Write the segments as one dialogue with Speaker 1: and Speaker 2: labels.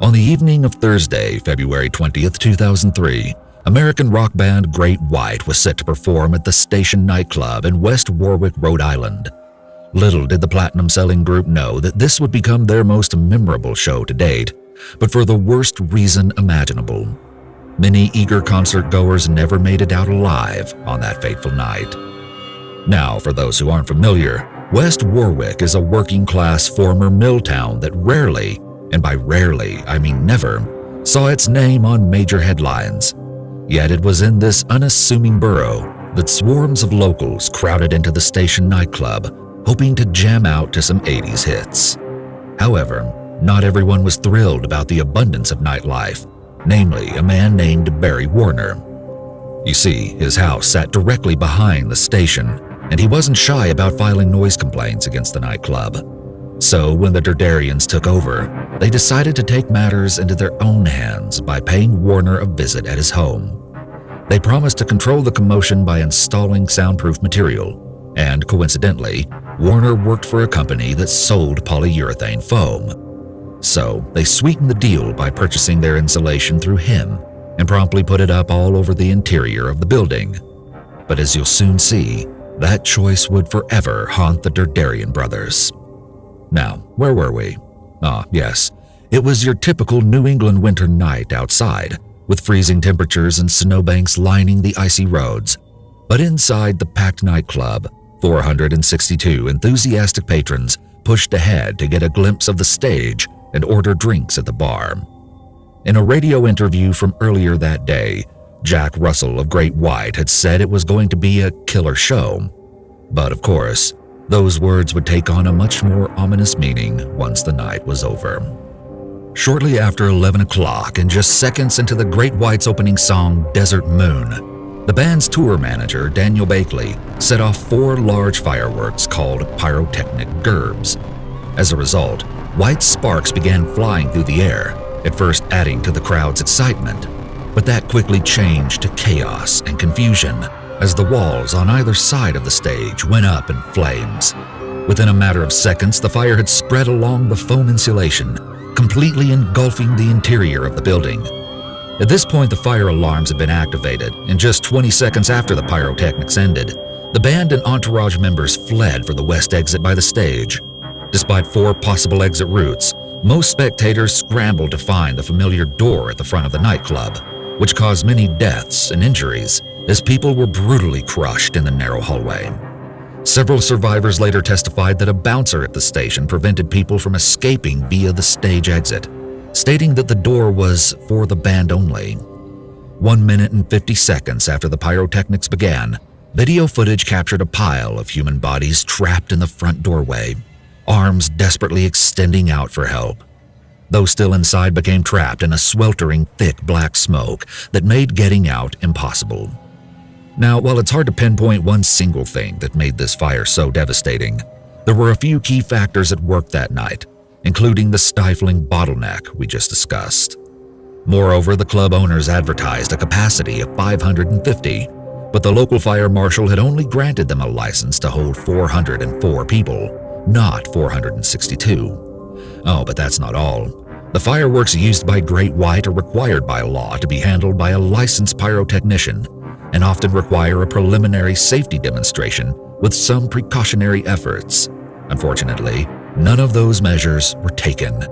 Speaker 1: On the evening of Thursday, February 20th, 2003, American rock band Great White was set to perform at the Station nightclub in West Warwick, Rhode Island. Little did the platinum-selling group know that this would become their most memorable show to date, but for the worst reason imaginable. Many eager concert-goers never made it out alive on that fateful night. Now, for those who aren't familiar, West Warwick is a working-class former mill town that rarely, and by rarely I mean never, saw its name on major headlines. Yet it was in this unassuming borough that swarms of locals crowded into the Station nightclub, hoping to jam out to some 80s hits. However, not everyone was thrilled about the abundance of nightlife, namely a man named Barry Warner. You see, his house sat directly behind the station, and he wasn't shy about filing noise complaints against the nightclub. So when the Durdarians took over, they decided to take matters into their own hands by paying Warner a visit at his home. They promised to control the commotion by installing soundproof material, and coincidentally, Warner worked for a company that sold polyurethane foam. So they sweetened the deal by purchasing their insulation through him and promptly put it up all over the interior of the building. But as you'll soon see, that choice would forever haunt the Durdarian brothers. Now, where were we? Yes, it was your typical New England winter night outside, with freezing temperatures and snowbanks lining the icy roads. But inside the packed nightclub, 462 enthusiastic patrons pushed ahead to get a glimpse of the stage and order drinks at the bar. In a radio interview from earlier that day, Jack Russell of Great White had said it was going to be a killer show. But of course, those words would take on a much more ominous meaning once the night was over. Shortly after 11 o'clock and just seconds into the Great White's opening song, Desert Moon, the band's tour manager, Daniel Bakley, set off 4 large fireworks called pyrotechnic gerbs. As a result, white sparks began flying through the air, at first adding to the crowd's excitement. But that quickly changed to chaos and confusion as the walls on either side of the stage went up in flames. Within a matter of seconds, the fire had spread along the foam insulation, completely engulfing the interior of the building. At this point, the fire alarms had been activated, and just 20 seconds after the pyrotechnics ended, the band and entourage members fled for the west exit by the stage. Despite 4 possible exit routes, most spectators scrambled to find the familiar door at the front of the nightclub, which caused many deaths and injuries as people were brutally crushed in the narrow hallway. Several survivors later testified that a bouncer at the station prevented people from escaping via the stage exit, stating that the door was for the band only. 1 minute and 50 seconds after the pyrotechnics began, video footage captured a pile of human bodies trapped in the front doorway, arms desperately extending out for help. Those still inside became trapped in a sweltering, thick black smoke that made getting out impossible. Now, while it's hard to pinpoint one single thing that made this fire so devastating, there were a few key factors at work that night, including the stifling bottleneck we just discussed. Moreover, the club owners advertised a capacity of 550, but the local fire marshal had only granted them a license to hold 404 people, not 462. Oh, but that's not all. The fireworks used by Great White are required by law to be handled by a licensed pyrotechnician and often require a preliminary safety demonstration with some precautionary efforts. Unfortunately, none of those measures were taken.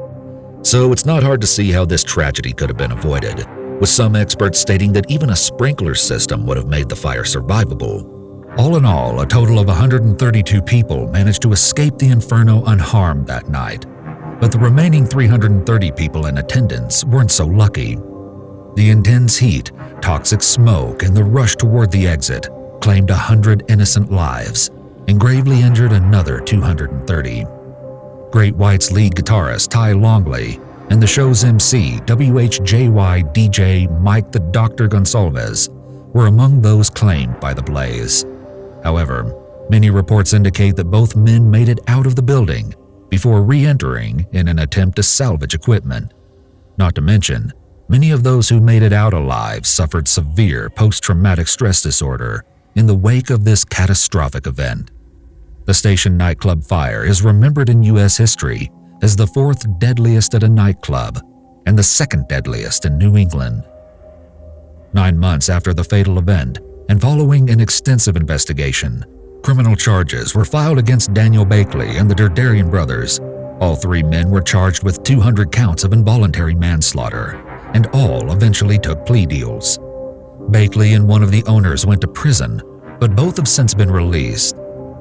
Speaker 1: So it's not hard to see how this tragedy could have been avoided, with some experts stating that even a sprinkler system would have made the fire survivable. All in all, a total of 132 people managed to escape the inferno unharmed that night, but the remaining 330 people in attendance weren't so lucky. The intense heat, toxic smoke, and the rush toward the exit claimed 100 innocent lives and gravely injured another 230. Great White's lead guitarist Ty Longley and the show's MC, WHJY DJ Mike the Dr. Gonsalves, were among those claimed by the blaze. However, many reports indicate that both men made it out of the building before re-entering in an attempt to salvage equipment. Not to mention, many of those who made it out alive suffered severe post-traumatic stress disorder in the wake of this catastrophic event. The station nightclub fire is remembered in U.S. history as the 4th deadliest at a nightclub, and the second deadliest in New England. 9 months after the fatal event, and following an extensive investigation, criminal charges were filed against Daniel Bakley and the Derderian brothers. All 3 men were charged with 200 counts of involuntary manslaughter, and all eventually took plea deals. Bakley and one of the owners went to prison, but both have since been released.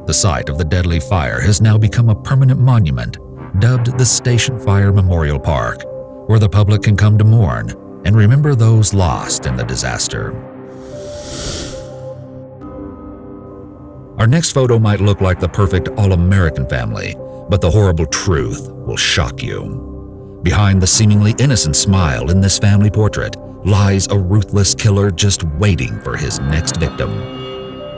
Speaker 1: The site of the deadly fire has now become a permanent monument, dubbed the Station Fire Memorial Park, where the public can come to mourn and remember those lost in the disaster. Our next photo might look like the perfect all-American family, but the horrible truth will shock you. Behind the seemingly innocent smile in this family portrait lies a ruthless killer just waiting for his next victim.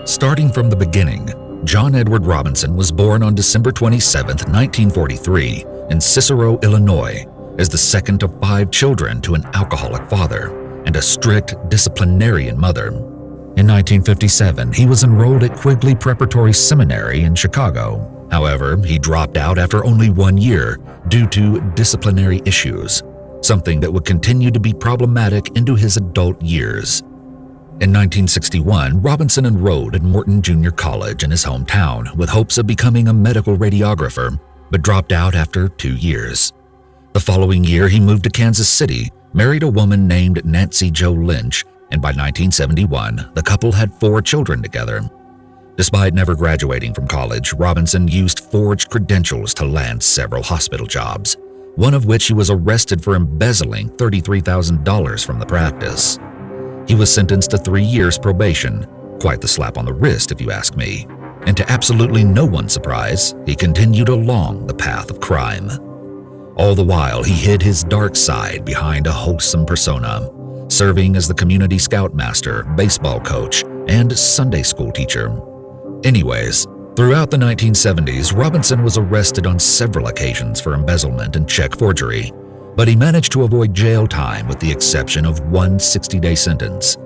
Speaker 1: Starting from the beginning, John Edward Robinson was born on December 27, 1943, in Cicero, Illinois, as the second of 5 children to an alcoholic father and a strict disciplinarian mother. In 1957, he was enrolled at Quigley Preparatory Seminary in Chicago. However, he dropped out after only 1 year due to disciplinary issues, something that would continue to be problematic into his adult years. In 1961, Robinson enrolled at Morton Junior College in his hometown with hopes of becoming a medical radiographer, but dropped out after 2 years. The following year, he moved to Kansas City, married a woman named Nancy Jo Lynch, and by 1971, the couple had 4 children together. Despite never graduating from college, Robinson used forged credentials to land several hospital jobs, one of which he was arrested for embezzling $33,000 from the practice. He was sentenced to 3 years probation, quite the slap on the wrist if you ask me, and to absolutely no one's surprise, he continued along the path of crime. All the while, he hid his dark side behind a wholesome persona, serving as the community scoutmaster, baseball coach, and Sunday school teacher. Anyways, throughout the 1970s, Robinson was arrested on several occasions for embezzlement and check forgery, but he managed to avoid jail time with the exception of one 60-day sentence.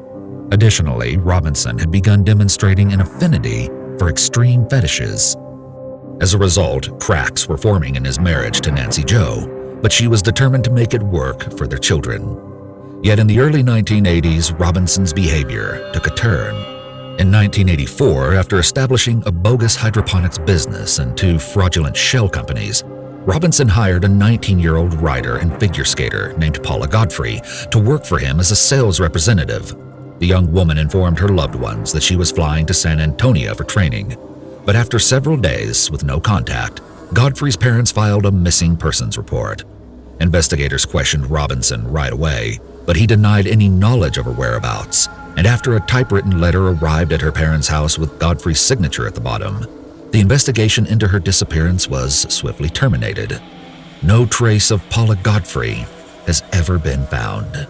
Speaker 1: Additionally, Robinson had begun demonstrating an affinity for extreme fetishes. As a result, cracks were forming in his marriage to Nancy Jo, but she was determined to make it work for their children. Yet in the early 1980s, Robinson's behavior took a turn. In 1984, after establishing a bogus hydroponics business and 2 fraudulent shell companies, Robinson hired a 19-year-old writer and figure skater named Paula Godfrey to work for him as a sales representative. The young woman informed her loved ones that she was flying to San Antonio for training. But after several days with no contact, Godfrey's parents filed a missing persons report. Investigators questioned Robinson right away, but he denied any knowledge of her whereabouts, and after a typewritten letter arrived at her parents' house with Godfrey's signature at the bottom, the investigation into her disappearance was swiftly terminated. No trace of Paula Godfrey has ever been found.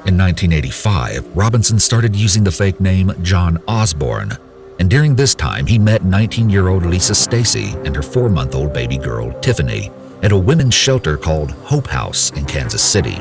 Speaker 1: In 1985, Robinson started using the fake name John Osborne, and during this time he met 19-year-old Lisa Stacy and her 4-month-old baby girl, Tiffany, at a women's shelter called Hope House in Kansas City.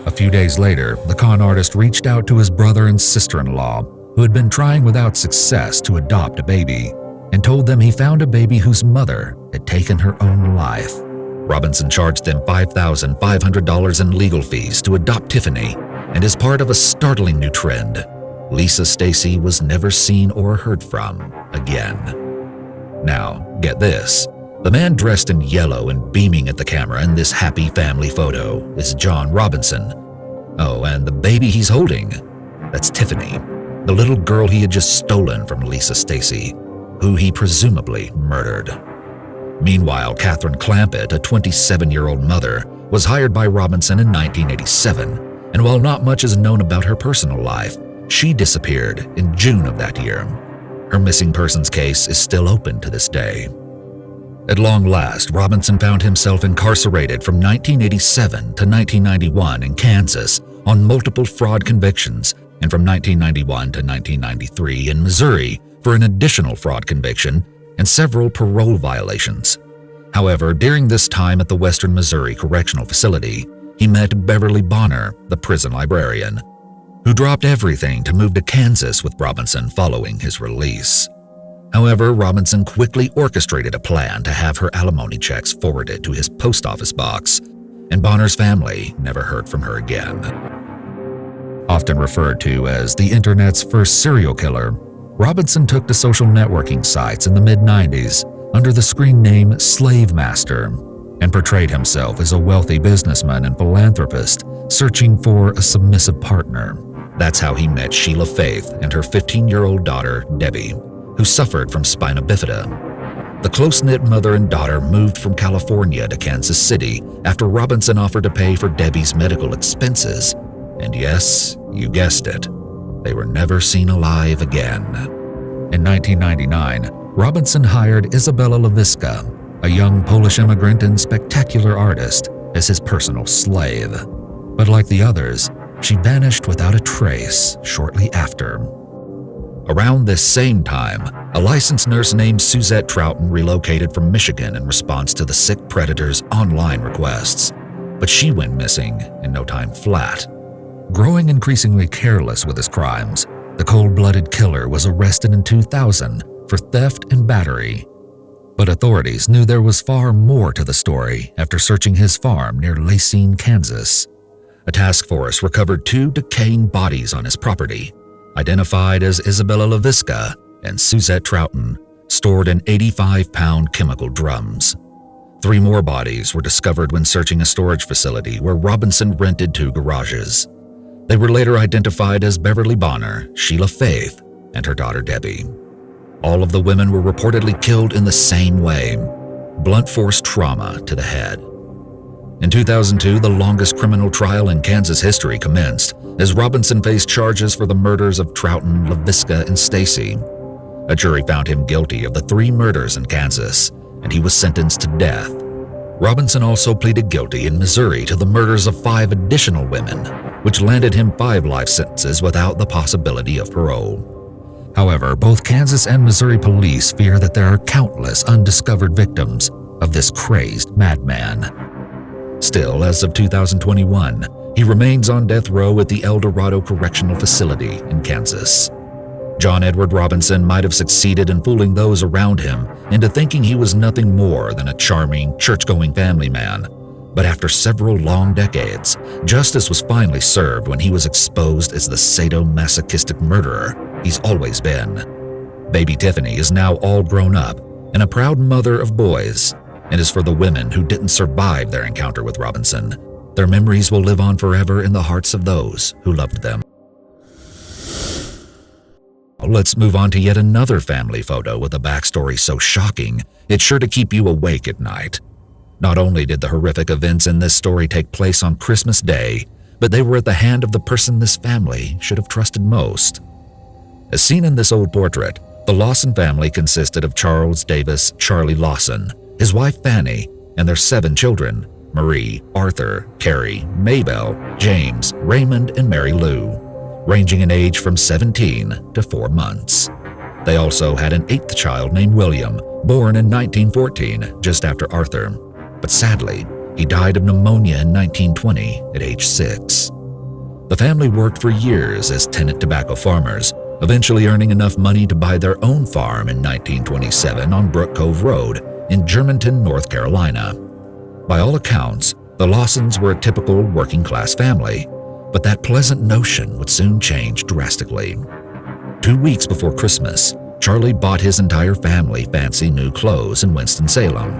Speaker 1: A few days later, the con artist reached out to his brother and sister-in-law, who had been trying without success to adopt a baby, and told them he found a baby whose mother had taken her own life. Robinson charged them $5,500 in legal fees to adopt Tiffany, and as part of a startling new trend, Lisa Stacy was never seen or heard from again. Now, get this. The man dressed in yellow and beaming at the camera in this happy family photo is John Robinson. Oh, and the baby he's holding, that's Tiffany, the little girl he had just stolen from Lisa Stacy, who he presumably murdered. Meanwhile, Catherine Clampett, a 27-year-old mother, was hired by Robinson in 1987, and while not much is known about her personal life, she disappeared in June of that year. Her missing persons case is still open to this day. At long last, Robinson found himself incarcerated from 1987 to 1991 in Kansas on multiple fraud convictions, and from 1991 to 1993 in Missouri for an additional fraud conviction and several parole violations. However, during this time at the Western Missouri Correctional Facility, he met Beverly Bonner, the prison librarian, who dropped everything to move to Kansas with Robinson following his release. However, Robinson quickly orchestrated a plan to have her alimony checks forwarded to his post office box. and Bonner's family never heard from her again. Often referred to as the internet's first serial killer, Robinson took to social networking sites in the mid-90s under the screen name Slave Master and portrayed himself as a wealthy businessman and philanthropist searching for a submissive partner. That's how he met Sheila Faith and her 15-year-old daughter, Debbie, who suffered from spina bifida. The close-knit mother and daughter moved from California to Kansas City after Robinson offered to pay for Debbie's medical expenses. And yes, you guessed it, they were never seen alive again. In 1999, Robinson hired Izabela Lewiska, a young Polish immigrant and spectacular artist, as his personal slave. But like the others, she vanished without a trace shortly after. Around this same time, a licensed nurse named Suzette Troughton relocated from Michigan in response to the sick predator's online requests. But she went missing in no time flat. Growing increasingly careless with his crimes, the cold-blooded killer was arrested in 2000 for theft and battery. But authorities knew there was far more to the story after searching his farm near Lacine, Kansas. A task force recovered 2 decaying bodies on his property, identified as Izabela Lewiska and Suzette Troughton, stored in 85-pound chemical drums. 3 more bodies were discovered when searching a storage facility where Robinson rented 2 garages. They were later identified as Beverly Bonner, Sheila Faith, and her daughter Debbie. All of the women were reportedly killed in the same way, blunt force trauma to the head. In 2002, the longest criminal trial in Kansas history commenced as Robinson faced charges for the murders of Troughton, Lewiska, and Stacy. A jury found him guilty of the 3 murders in Kansas, and he was sentenced to death. Robinson also pleaded guilty in Missouri to the murders of 5 additional women, which landed him 5 life sentences without the possibility of parole. However, both Kansas and Missouri police fear that there are countless undiscovered victims of this crazed madman. Still, as of 2021, he remains on death row at the El Dorado Correctional Facility in Kansas. John Edward Robinson might have succeeded in fooling those around him into thinking he was nothing more than a charming, church-going family man. But after several long decades, justice was finally served when he was exposed as the sadomasochistic murderer he's always been. Baby Tiffany is now all grown up and a proud mother of boys. And as for the women who didn't survive their encounter with Robinson, their memories will live on forever in the hearts of those who loved them. Let's move on to yet another family photo with a backstory so shocking, it's sure to keep you awake at night. Not only did the horrific events in this story take place on Christmas Day, but they were at the hand of the person this family should have trusted most. As seen in this old portrait, the Lawson family consisted of Charles Davis Charlie Lawson, his wife Fanny, and their 7 children, Marie, Arthur, Carrie, Maybelle, James, Raymond, and Mary Lou, ranging in age from 17 to 4 months. They also had an 8th child named William, born in 1914, just after Arthur. But sadly, he died of pneumonia in 1920 at age 6. The family worked for years as tenant tobacco farmers, eventually earning enough money to buy their own farm in 1927 on Brook Cove Road in Germantown, North Carolina. By all accounts, the Lawsons were a typical working-class family, but that pleasant notion would soon change drastically. 2 weeks before Christmas, Charlie bought his entire family fancy new clothes in Winston-Salem,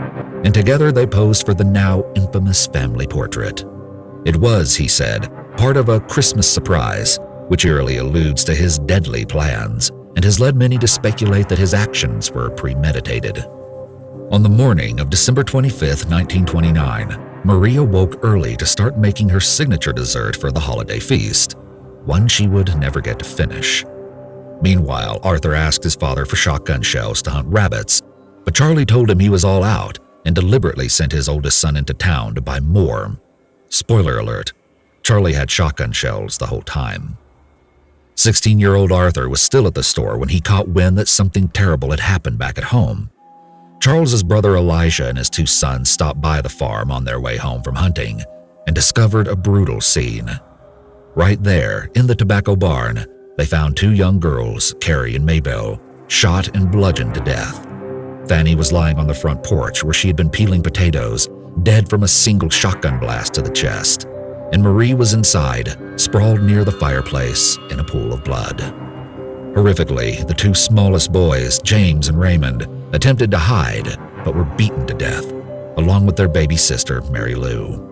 Speaker 1: and together they posed for the now infamous family portrait. It was, he said, part of a Christmas surprise, which eerily alludes to his deadly plans and has led many to speculate that his actions were premeditated. On the morning of December 25, 1929, Maria woke early to start making her signature dessert for the holiday feast, one she would never get to finish. Meanwhile, Arthur asked his father for shotgun shells to hunt rabbits, but Charlie told him he was all out and deliberately sent his oldest son into town to buy more. Spoiler alert, Charlie had shotgun shells the whole time. 16-year-old Arthur was still at the store when he caught wind that something terrible had happened back at home. Charles's brother Elijah and his 2 sons stopped by the farm on their way home from hunting and discovered a brutal scene. Right there, in the tobacco barn, they found 2 young girls, Carrie and Maybelle, shot and bludgeoned to death. Fanny was lying on the front porch where she had been peeling potatoes, dead from a single shotgun blast to the chest, and Marie was inside, sprawled near the fireplace in a pool of blood. Horrifically, the two smallest boys, James and Raymond, attempted to hide but were beaten to death, along with their baby sister, Mary Lou.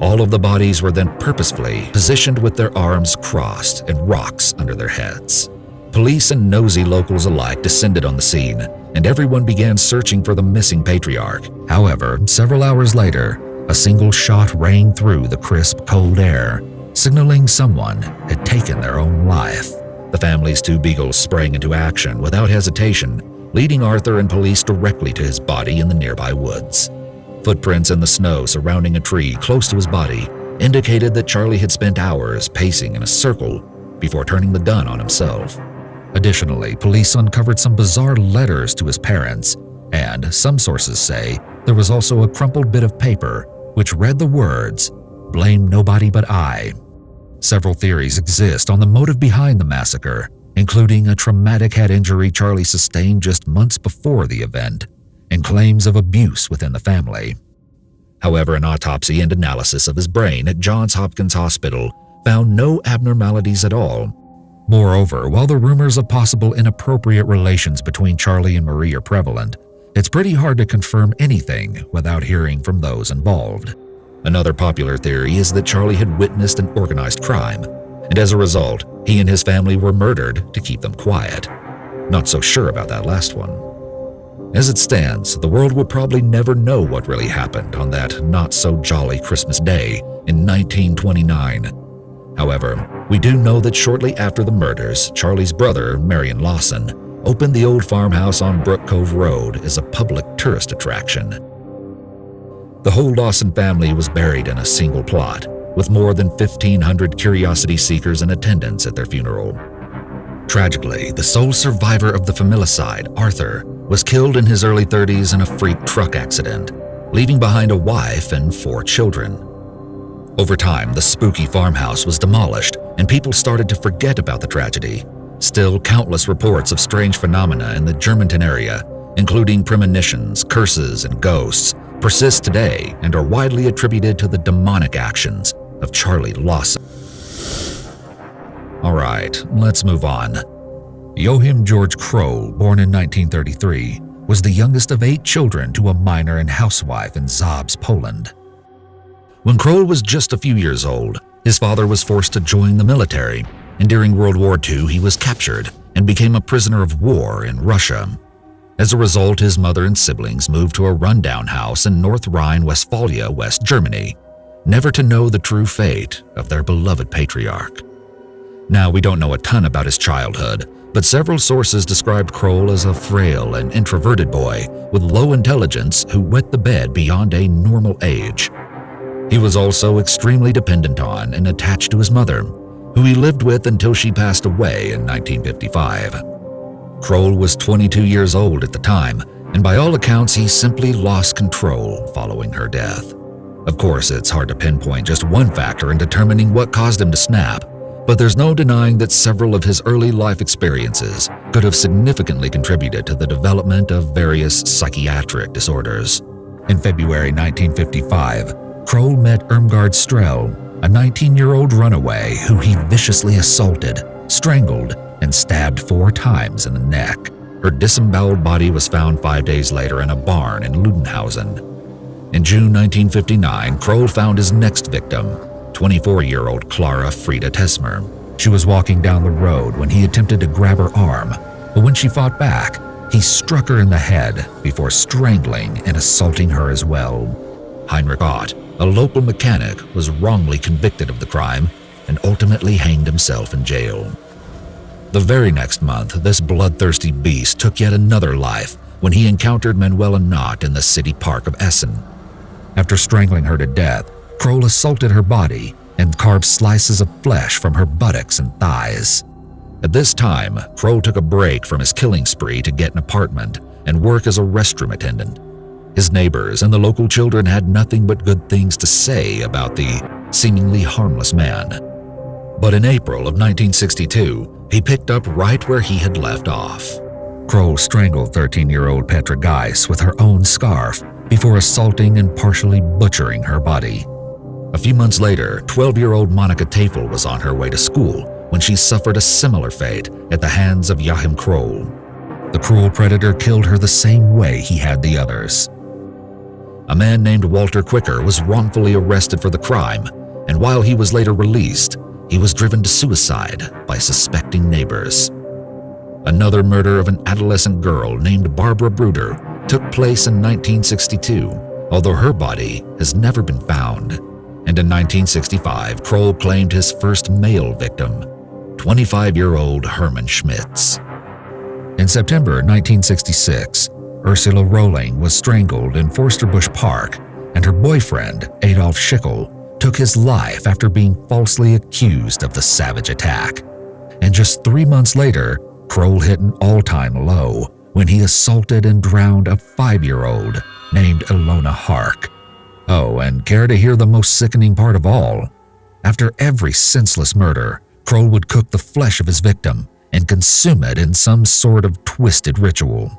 Speaker 1: All of the bodies were then purposefully positioned with their arms crossed and rocks under their heads. Police and nosy locals alike descended on the scene, and everyone began searching for the missing patriarch. However, several hours later, a single shot rang through the crisp, cold air, signaling someone had taken their own life. The family's two beagles sprang into action without hesitation, leading Arthur and police directly to his body in the nearby woods. Footprints in the snow surrounding a tree close to his body indicated that Charlie had spent hours pacing in a circle before turning the gun on himself. Additionally, police uncovered some bizarre letters to his parents, and some sources say there was also a crumpled bit of paper which read the words, "Blame nobody but I." Several theories exist on the motive behind the massacre, including a traumatic head injury Charlie sustained just months before the event, and claims of abuse within the family. However, an autopsy and analysis of his brain at Johns Hopkins Hospital found no abnormalities at all. Moreover, while the rumors of possible inappropriate relations between Charlie and Marie are prevalent, it's pretty hard to confirm anything without hearing from those involved. Another popular theory is that Charlie had witnessed an organized crime, and as a result, he and his family were murdered to keep them quiet. Not so sure about that last one. As it stands, the world will probably never know what really happened on that not-so-jolly Christmas day in 1929. However, we do know that shortly after the murders, Charlie's brother, Marion Lawson, opened the old farmhouse on Brook Cove Road as a public tourist attraction. The whole Lawson family was buried in a single plot, with more than 1,500 curiosity seekers in attendance at their funeral. Tragically, the sole survivor of the familicide, Arthur, was killed in his early 30s in a freak truck accident, leaving behind a wife and 4 children. Over time, the spooky farmhouse was demolished, and people started to forget about the tragedy. Still, countless reports of strange phenomena in the Germantown area, including premonitions, curses, and ghosts, persist today and are widely attributed to the demonic actions of Charlie Lawson. Alright, let's move on. Joachim George Kroll, born in 1933, was the youngest of 8 children to a miner and housewife in Zabrze, Poland. When Kroll was just a few years old, his father was forced to join the military, and during World War II he was captured and became a prisoner of war in Russia. As a result, his mother and siblings moved to a rundown house in North Rhine-Westphalia, West Germany, never to know the true fate of their beloved patriarch. Now, we don't know a ton about his childhood, but several sources described Kroll as a frail and introverted boy with low intelligence who wet the bed beyond a normal age. He was also extremely dependent on and attached to his mother, who he lived with until she passed away in 1955. Kroll was 22 years old at the time, and by all accounts he simply lost control following her death. Of course, it's hard to pinpoint just one factor in determining what caused him to snap, but there's no denying that several of his early life experiences could have significantly contributed to the development of various psychiatric disorders. In February 1955, Kroll met Irmgard Strell, a 19-year-old runaway who he viciously assaulted, strangled, and stabbed 4 times in the neck. Her disemboweled body was found 5 days later in a barn in Ludenhausen. In June 1959, Kroll found his next victim, 24-year-old Clara Frieda Tesmer. She was walking down the road when he attempted to grab her arm, but when she fought back, he struck her in the head before strangling and assaulting her as well. Heinrich Ott, a local mechanic, was wrongly convicted of the crime and ultimately hanged himself in jail. The very next month, this bloodthirsty beast took yet another life when he encountered Manuela Knott in the city park of Essen. After strangling her to death, Kroll assaulted her body and carved slices of flesh from her buttocks and thighs. At this time, Kroll took a break from his killing spree to get an apartment and work as a restroom attendant. His neighbors and the local children had nothing but good things to say about the seemingly harmless man. But in April of 1962, he picked up right where he had left off. Kroll strangled 13-year-old Petra Geis with her own scarf before assaulting and partially butchering her body. A few months later, 12-year-old Monica Tafel was on her way to school when she suffered a similar fate at the hands of Joachim Kroll. The cruel predator killed her the same way he had the others. A man named Walter Quicker was wrongfully arrested for the crime, and while he was later released, he was driven to suicide by suspecting neighbors. Another murder of an adolescent girl named Barbara Bruder took place in 1962, although her body has never been found. And in 1965, Kroll claimed his first male victim, 25-year-old Hermann Schmitz. In September 1966, Ursula Rohling was strangled in Forsterbusch Park, and her boyfriend, Adolf Schickel, took his life after being falsely accused of the savage attack. And just 3 months later, Kroll hit an all-time low when he assaulted and drowned a 5-year-old named Ilona Hark. Oh, and care to hear the most sickening part of all? After every senseless murder, Kroll would cook the flesh of his victim and consume it in some sort of twisted ritual.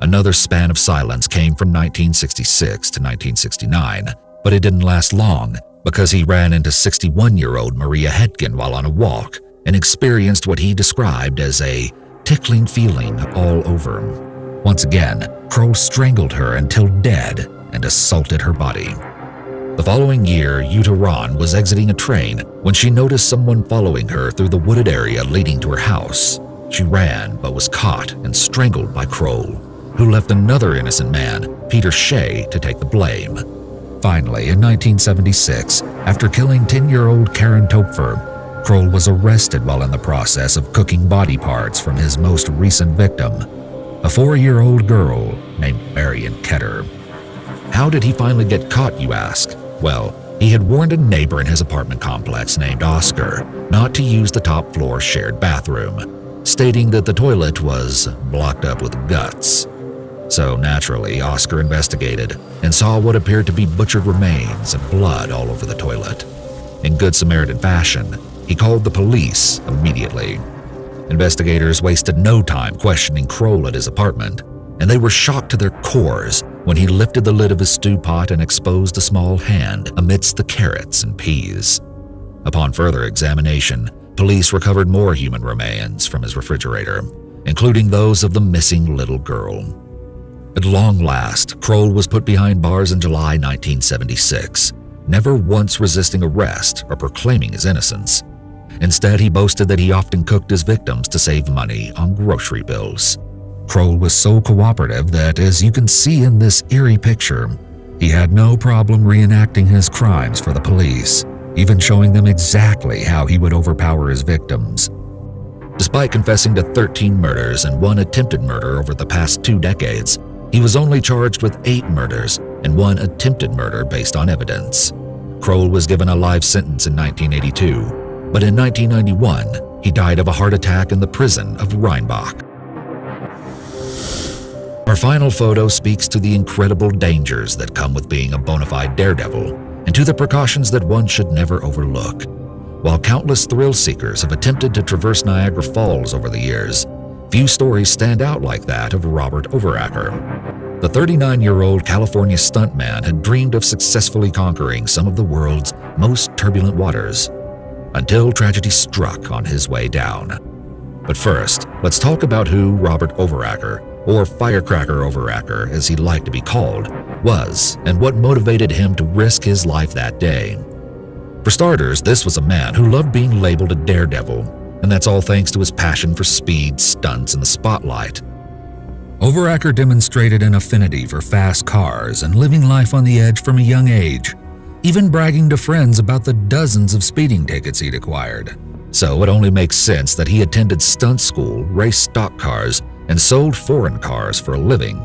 Speaker 1: Another span of silence came from 1966 to 1969, but it didn't last long because he ran into 61-year-old Maria Hetkin while on a walk and experienced what he described as a tickling feeling all over him. Once again, Kroll strangled her until dead and assaulted her body. The following year, Jutta Rahn was exiting a train when she noticed someone following her through the wooded area leading to her house. She ran but was caught and strangled by Kroll, who left another innocent man, Peter Shea, to take the blame. Finally, in 1976, after killing 10-year-old Karen Topfer, Kroll was arrested while in the process of cooking body parts from his most recent victim, a 4-year-old girl named Marion Ketter. How did he finally get caught, you ask? Well, he had warned a neighbor in his apartment complex named Oscar not to use the top floor shared bathroom, stating that the toilet was blocked up with guts. So naturally, Oscar investigated and saw what appeared to be butchered remains and blood all over the toilet. In good Samaritan fashion, he called the police immediately. Investigators wasted no time questioning Kroll at his apartment, and they were shocked to their cores when he lifted the lid of his stew pot and exposed a small hand amidst the carrots and peas. Upon further examination, police recovered more human remains from his refrigerator, including those of the missing little girl. At long last, Kroll was put behind bars in July 1976, never once resisting arrest or proclaiming his innocence. Instead, he boasted that he often cooked his victims to save money on grocery bills. Kroll was so cooperative that, as you can see in this eerie picture, he had no problem reenacting his crimes for the police, even showing them exactly how he would overpower his victims. Despite confessing to 13 murders and 1 attempted murder over the past 2 decades, he was only charged with 8 murders and 1 attempted murder based on evidence. Kroll was given a life sentence in 1982, but in 1991, he died of a heart attack in the prison of Rheinbach. Our final photo speaks to the incredible dangers that come with being a bona fide daredevil and to the precautions that one should never overlook. While countless thrill seekers have attempted to traverse Niagara Falls over the years, few stories stand out like that of Robert Overacker. The 39-year-old California stuntman had dreamed of successfully conquering some of the world's most turbulent waters, until tragedy struck on his way down. But first, let's talk about who Robert Overacker, or Firecracker Overacker as he liked to be called, was and what motivated him to risk his life that day. For starters, this was a man who loved being labeled a daredevil, and that's all thanks to his passion for speed, stunts, and the spotlight. Overacker demonstrated an affinity for fast cars and living life on the edge from a young age, even bragging to friends about the dozens of speeding tickets he'd acquired. So it only makes sense that he attended stunt school, raced stock cars, and sold foreign cars for a living.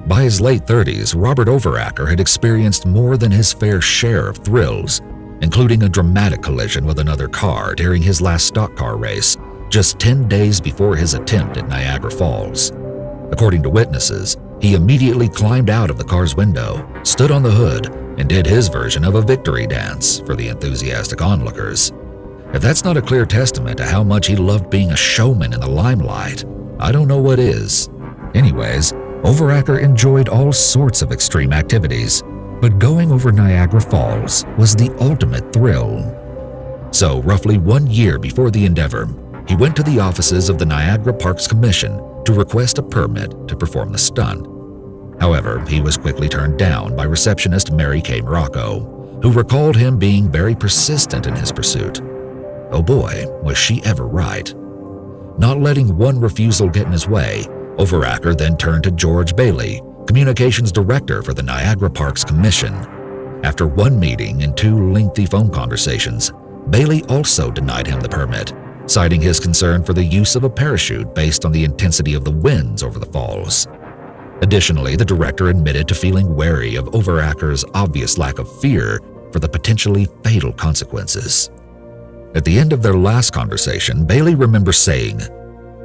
Speaker 1: By his late 30s, Robert Overacker had experienced more than his fair share of thrills, including a dramatic collision with another car during his last stock car race, just 10 days before his attempt at Niagara Falls. According to witnesses, he immediately climbed out of the car's window, stood on the hood, and did his version of a victory dance for the enthusiastic onlookers. If that's not a clear testament to how much he loved being a showman in the limelight, I don't know what is. Anyways, Overacker enjoyed all sorts of extreme activities, but going over Niagara Falls was the ultimate thrill. So, roughly 1 year before the endeavor, he went to the offices of the Niagara Parks Commission to request a permit to perform the stunt. However, he was quickly turned down by receptionist Mary Kay Morocco, who recalled him being very persistent in his pursuit. Oh boy, was she ever right. Not letting one refusal get in his way, Overacker then turned to George Bailey, communications director for the Niagara Parks Commission. After one meeting and 2 lengthy phone conversations, Bailey also denied him the permit, citing his concern for the use of a parachute based on the intensity of the winds over the falls. Additionally, the director admitted to feeling wary of Overacker's obvious lack of fear for the potentially fatal consequences. At the end of their last conversation, Bailey remembers saying,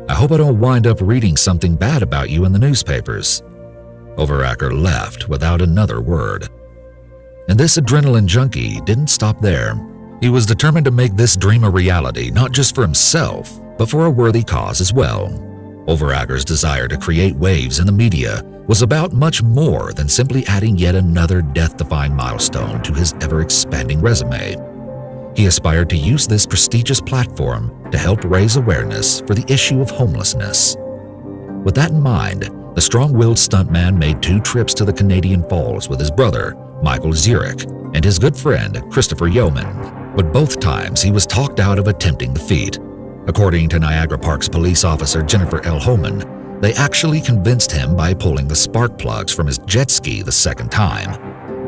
Speaker 1: "I hope I don't wind up reading something bad about you in the newspapers." Overacker left without another word. And this adrenaline junkie didn't stop there. He was determined to make this dream a reality, not just for himself, but for a worthy cause as well. Overacker's desire to create waves in the media was about much more than simply adding yet another death-defying milestone to his ever-expanding resume. He aspired to use this prestigious platform to help raise awareness for the issue of homelessness. With that in mind, the strong-willed stuntman made 2 trips to the Canadian Falls with his brother, Michael Zurich, and his good friend, Christopher Yeoman, but both times he was talked out of attempting the feat. According to Niagara Parks police officer Jennifer L. Homan, they actually convinced him by pulling the spark plugs from his jet ski the second time.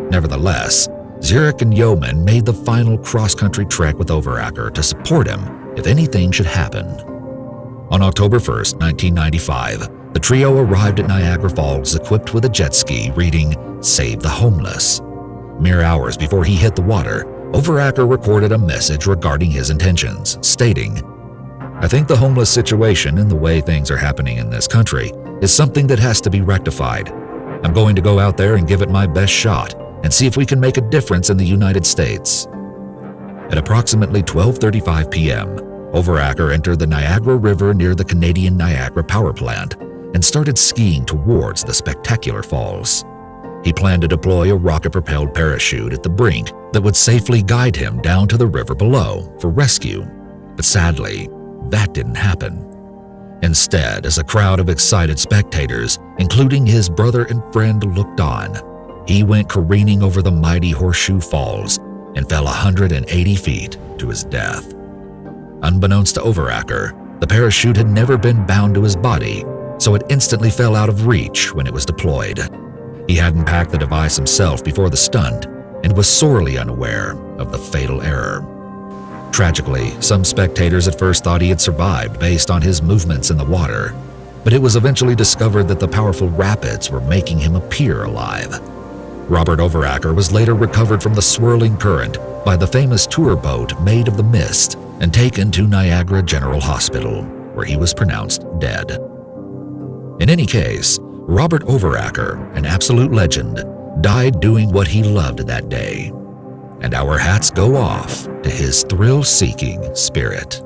Speaker 1: Nevertheless, Zurich and Yeoman made the final cross-country trek with Overacker to support him if anything should happen. On October 1st, 1995, the trio arrived at Niagara Falls equipped with a jet ski reading, "Save the Homeless." Mere hours before he hit the water, Overacker recorded a message regarding his intentions, stating, "I think the homeless situation and the way things are happening in this country is something that has to be rectified. I'm going to go out there and give it my best shot and see if we can make a difference in the United States." At approximately 12:35 p.m., Overacker entered the Niagara River near the Canadian Niagara Power Plant and started skiing towards the spectacular falls. He planned to deploy a rocket-propelled parachute at the brink that would safely guide him down to the river below for rescue. But sadly, that didn't happen. Instead, as a crowd of excited spectators, including his brother and friend, looked on, he went careening over the mighty Horseshoe Falls and fell 180 feet to his death. Unbeknownst to Overacker, the parachute had never been bound to his body, so it instantly fell out of reach when it was deployed. He hadn't packed the device himself before the stunt and was sorely unaware of the fatal error. Tragically, some spectators at first thought he had survived based on his movements in the water, but it was eventually discovered that the powerful rapids were making him appear alive. Robert Overacker was later recovered from the swirling current by the famous tour boat Maid of the Mist and taken to Niagara General Hospital, where he was pronounced dead. In any case, Robert Overacker, an absolute legend, died doing what he loved that day. And our hats go off to his thrill-seeking spirit.